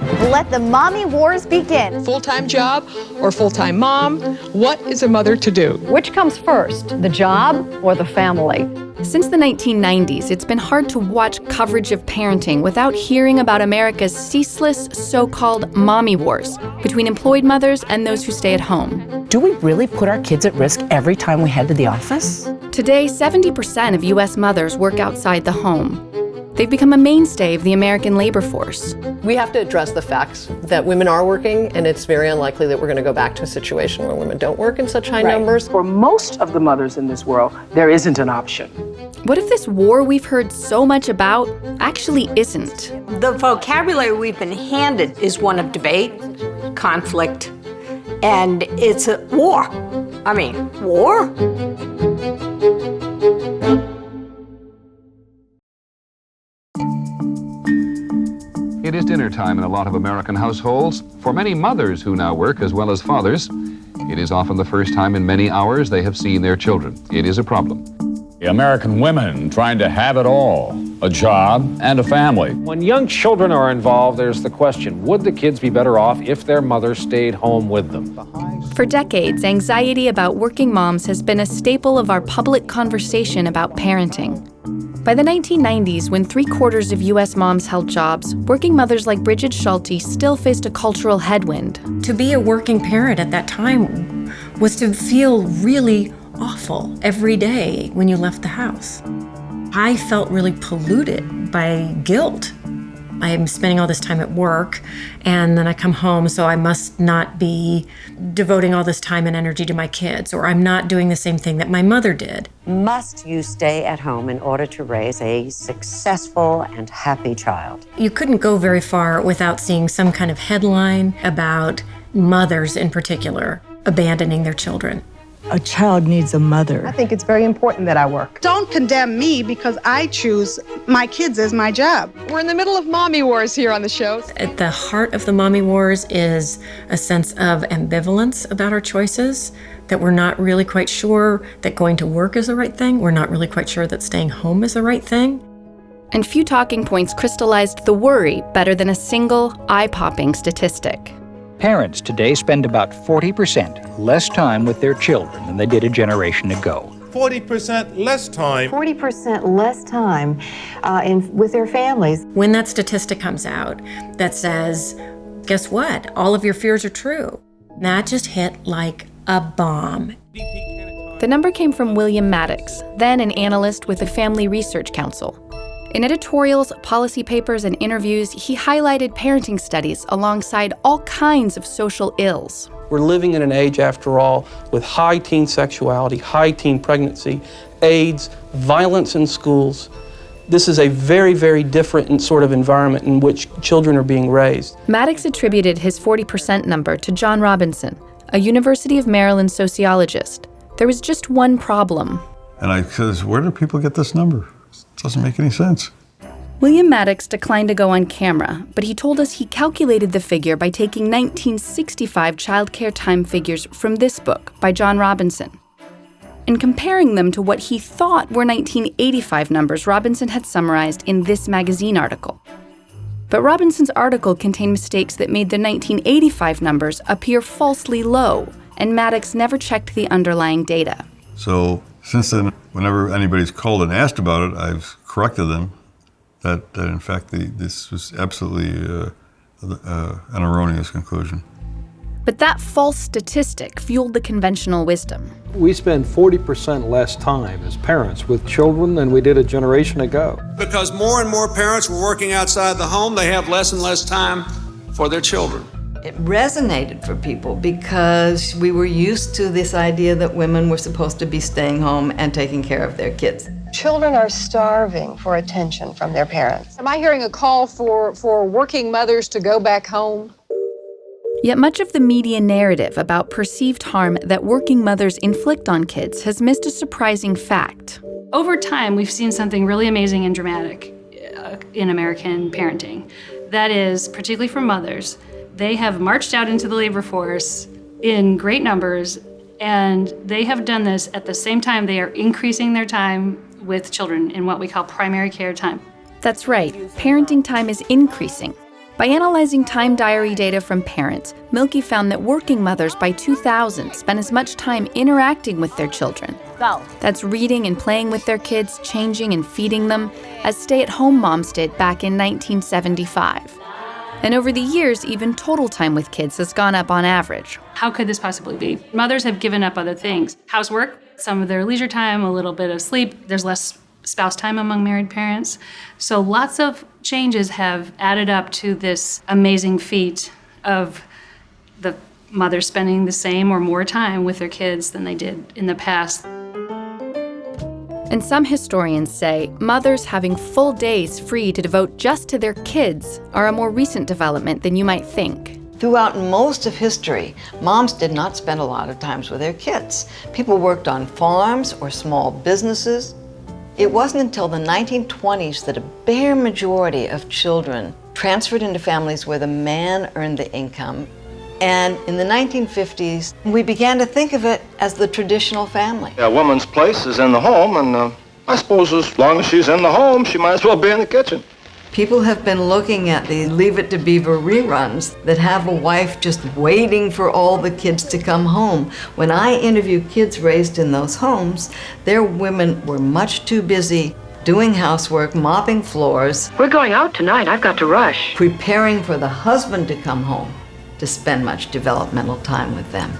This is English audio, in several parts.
Let the mommy wars begin. Full-time job or full-time mom? What is a mother to do? Which comes first, the job or the family? Since the 1990s, it's been hard to watch coverage of parenting without hearing about America's ceaseless so-called mommy wars between employed mothers and those who stay at home. Do we really put our kids at risk every time we head to the office? Today, 70% of U.S. mothers work outside the home. They've become a mainstay of the American labor force. We have to address the facts that women are working, and it's very unlikely that we're going to go back to a situation where women don't work in such high numbers. For most of the mothers in this world, there isn't an option. What if this war we've heard so much about actually isn't? The vocabulary we've been handed is one of debate, conflict, and it's a war. I mean, war? It is dinner time in a lot of American households. For many mothers who now work as well as fathers, it is often the first time in many hours they have seen their children. It is a problem. American women trying to have it all, a job and a family. When young children are involved, there's the question, would the kids be better off if their mother stayed home with them? For decades, anxiety about working moms has been a staple of our public conversation about parenting. By the 1990s, when 3/4 of U.S. moms held jobs, working mothers like Bridget Schulte still faced a cultural headwind. To be a working parent at that time was to feel really awful every day when you left the house. I felt really polluted by guilt. I'm spending all this time at work, and then I come home, so I must not be devoting all this time and energy to my kids, or I'm not doing the same thing that my mother did. Must you stay at home in order to raise a successful and happy child? You couldn't go very far without seeing some kind of headline about mothers in particular abandoning their children. A child needs a mother. I think it's very important that I work. Don't condemn me because I choose my kids as my job. We're in the middle of mommy wars here on the show. At the heart of the mommy wars is a sense of ambivalence about our choices, that we're not really quite sure that going to work is the right thing. We're not really quite sure that staying home is the right thing. And few talking points crystallized the worry better than a single eye-popping statistic. Parents today spend about 40% less time with their children than they did a generation ago. 40% less time. 40% less time with their families. When that statistic comes out that says, guess what? All of your fears are true. That just hit like a bomb. The number came from William Maddox, then an analyst with the Family Research Council. In editorials, policy papers, and interviews, he highlighted parenting studies alongside all kinds of social ills. We're living in an age, after all, with high teen sexuality, high teen pregnancy, AIDS, violence in schools. This is a very, very different sort of environment in which children are being raised. Maddox attributed his 40% number to John Robinson, a University of Maryland sociologist. There was just one problem. And I says, where do people get this number? It doesn't make any sense. William Maddox declined to go on camera, but he told us he calculated the figure by taking 1965 childcare time figures from this book by John Robinson and comparing them to what he thought were 1985 numbers Robinson had summarized in this magazine article. But Robinson's article contained mistakes that made the 1985 numbers appear falsely low, and Maddox never checked the underlying data. So since then, whenever anybody's called and asked about it, I've corrected them that in fact, this was absolutely an erroneous conclusion. But that false statistic fueled the conventional wisdom. We spend 40% less time as parents with children than we did a generation ago. Because more and more parents were working outside the home, they have less and less time for their children. It resonated for people because we were used to this idea that women were supposed to be staying home and taking care of their kids. Children are starving for attention from their parents. Am I hearing a call for working mothers to go back home? Yet much of the media narrative about perceived harm that working mothers inflict on kids has missed a surprising fact. Over time, we've seen something really amazing and dramatic in American parenting. That is, particularly for mothers, they have marched out into the labor force in great numbers, and they have done this at the same time they are increasing their time with children in what we call primary care time. That's right, parenting time is increasing. By analyzing time diary data from parents, Mielke found that working mothers by 2000 spent as much time interacting with their children. That's reading and playing with their kids, changing and feeding them, as stay-at-home moms did back in 1975. And over the years, even total time with kids has gone up on average. How could this possibly be? Mothers have given up other things. Housework, some of their leisure time, a little bit of sleep. There's less spouse time among married parents. So lots of changes have added up to this amazing feat of the mothers spending the same or more time with their kids than they did in the past. And some historians say mothers having full days free to devote just to their kids are a more recent development than you might think. Throughout most of history, moms did not spend a lot of time with their kids. People worked on farms or small businesses. It wasn't until the 1920s that a bare majority of children transferred into families where the man earned the income. And in the 1950s, we began to think of it as the traditional family. A woman's place is in the home, and I suppose as long as she's in the home, she might as well be in the kitchen. People have been looking at the Leave It to Beaver reruns that have a wife just waiting for all the kids to come home. When I interview kids raised in those homes, their women were much too busy doing housework, mopping floors. We're going out tonight. I've got to rush. Preparing for the husband to come home to spend much developmental time with them.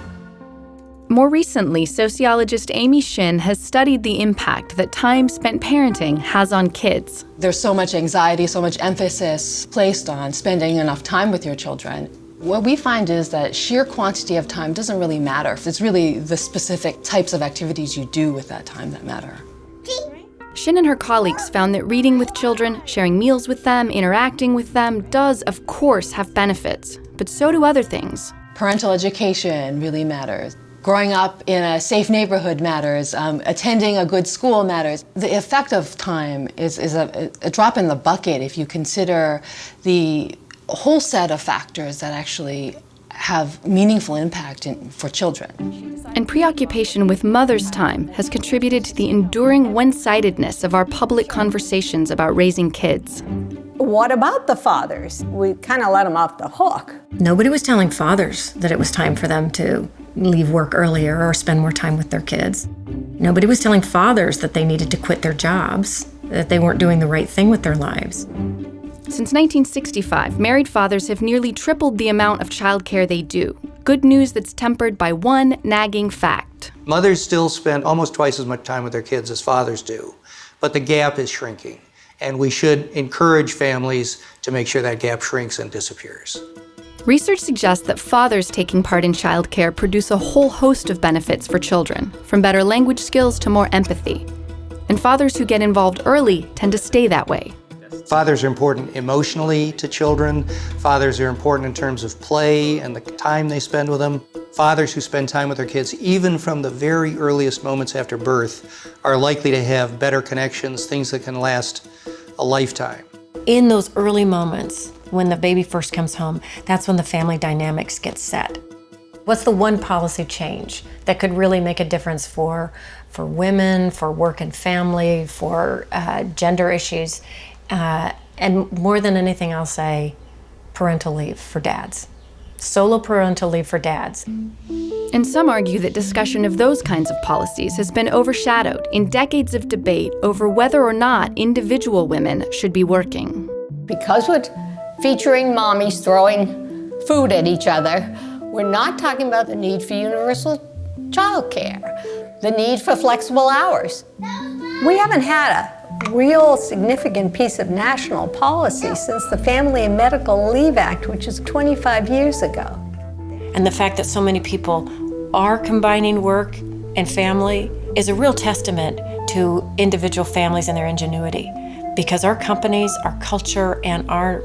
More recently, sociologist Amy Shin has studied the impact that time spent parenting has on kids. There's so much anxiety, so much emphasis placed on spending enough time with your children. What we find is that sheer quantity of time doesn't really matter. It's really the specific types of activities you do with that time that matter. Shin and her colleagues found that reading with children, sharing meals with them, interacting with them does, of course, have benefits, but so do other things. Parental education really matters. Growing up in a safe neighborhood matters. Attending a good school matters. The effect of time is a drop in the bucket if you consider the whole set of factors that actually have meaningful impact for children. And preoccupation with mother's time has contributed to the enduring one-sidedness of our public conversations about raising kids. What about the fathers? We kind of let them off the hook. Nobody was telling fathers that it was time for them to leave work earlier or spend more time with their kids. Nobody was telling fathers that they needed to quit their jobs, that they weren't doing the right thing with their lives. Since 1965, married fathers have nearly tripled the amount of childcare they do. Good news that's tempered by one nagging fact. Mothers still spend almost twice as much time with their kids as fathers do, but the gap is shrinking. And we should encourage families to make sure that gap shrinks and disappears. Research suggests that fathers taking part in childcare produce a whole host of benefits for children, from better language skills to more empathy. And fathers who get involved early tend to stay that way. Fathers are important emotionally to children. Fathers are important in terms of play and the time they spend with them. Fathers who spend time with their kids, even from the very earliest moments after birth, are likely to have better connections, things that can last a lifetime. In those early moments, when the baby first comes home, that's when the family dynamics get set. What's the one policy change that could really make a difference for women, for work and family, for gender issues? And more than anything, I'll say parental leave for dads. Solo parental leave for dads. And some argue that discussion of those kinds of policies has been overshadowed in decades of debate over whether or not individual women should be working. Because we're featuring mommies throwing food at each other, we're not talking about the need for universal child care, the need for flexible hours. We haven't had a real significant piece of national policy since the Family and Medical Leave Act, which is 25 years ago. And the fact that so many people are combining work and family is a real testament to individual families and their ingenuity. Because our companies, our culture, and our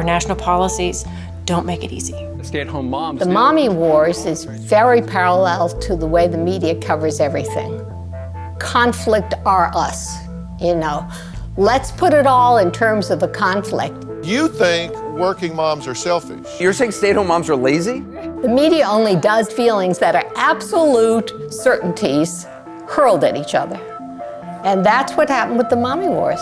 national policies don't make it easy. Stay-at-home moms. The mommy wars is very parallel to the way the media covers everything. Conflict are us, you know. Let's put it all in terms of a conflict. You think working moms are selfish. You're saying stay-at-home moms are lazy? The media only does feelings that are absolute certainties hurled at each other. And that's what happened with the mommy wars.